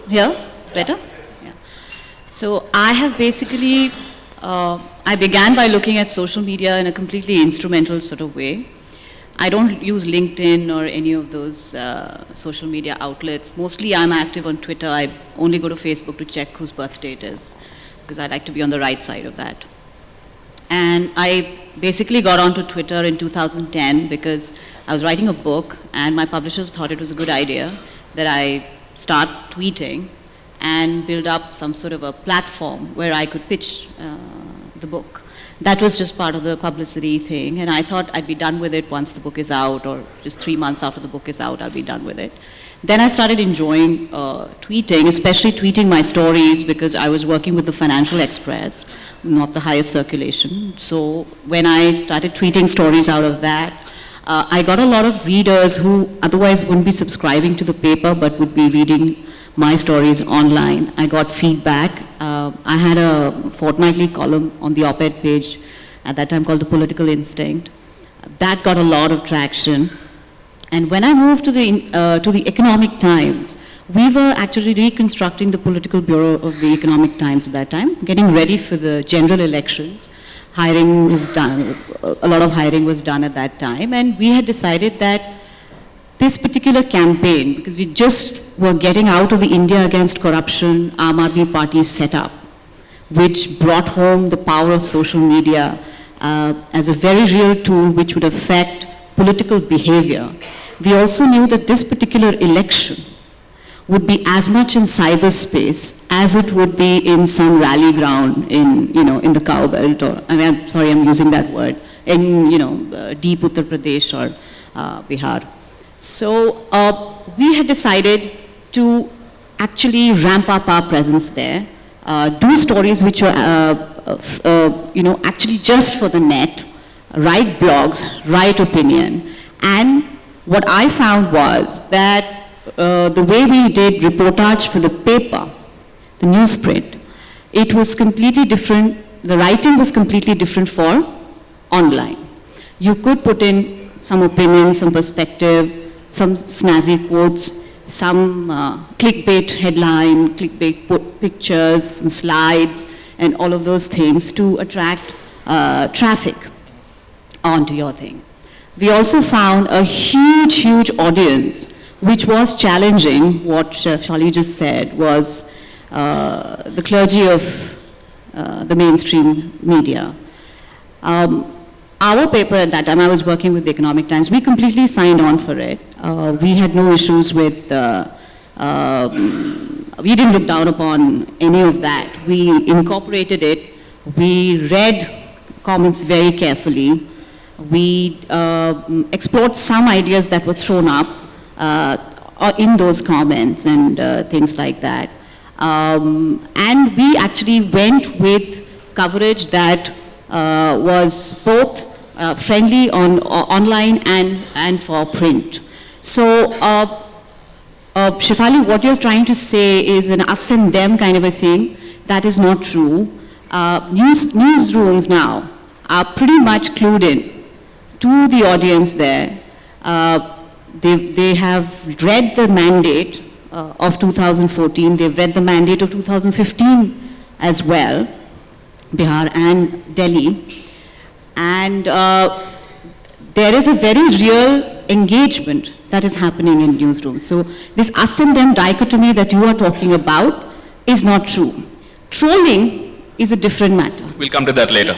Here? Better? Yeah. So I have basically, I began by looking at social media in a completely instrumental sort of way. I don't use LinkedIn or any of those social media outlets. Mostly I'm active on Twitter. I only go to Facebook to check whose birthday it is, because I like to be on the right side of that. And I basically got onto Twitter in 2010 because I was writing a book and my publishers thought it was a good idea that I start tweeting and build up some sort of a platform where I could pitch the book. That was just part of the publicity thing, and I thought I'd be done with it once the book is out, or just 3 months after the book is out, I'll be done with it. Then I started enjoying tweeting, especially tweeting my stories, because I was working with the Financial Express, not the highest circulation. So when I started tweeting stories out of that, I got a lot of readers who otherwise wouldn't be subscribing to the paper, but would be reading my stories online. I got feedback. I had a fortnightly column on the op-ed page at that time called The Political Instinct. That got a lot of traction. And when I moved to the Economic Times, we were actually reconstructing the political bureau of the Economic Times at that time, getting ready for the general elections. Hiring was done, a lot of hiring was done at that time, and we had decided that this particular campaign, because we just were getting out of the India Against Corruption Aam Aadmi Party setup, which brought home the power of social media as a very real tool which would affect political behavior. We also knew that this particular election would be as much in cyberspace as it would be in some rally ground in the cow belt, or, I'm sorry, I'm using that word, in deep Uttar Pradesh or Bihar. So we had decided to actually ramp up our presence there, do stories which were actually just for the net, write blogs, write opinion. And what I found was that the way we did reportage for the paper, the newsprint, it was completely different. The writing was completely different for online. You could put in some opinion, some perspective, some snazzy quotes, some clickbait headline, clickbait pictures, some slides, and all of those things to attract traffic onto your thing. We also found a huge, huge audience, which was challenging what Shali just said, was the clergy of the mainstream media. Our paper at that time, I was working with the Economic Times, we completely signed on for it. We had no issues with, we didn't look down upon any of that. We incorporated it. We read comments very carefully. We explored some ideas that were thrown up in those comments and things like that. And we actually went with coverage that was both friendly on online and for print. So Shefali, what you're trying to say is an us and them kind of a thing. That is not true. Newsrooms now are pretty much clued in to the audience there. They have read the mandate of 2014. They've read the mandate of 2015 as well, Bihar and Delhi. And there is a very real engagement that is happening in newsrooms. So this us and them dichotomy that you are talking about is not true. Trolling is a different matter. We'll come to that later.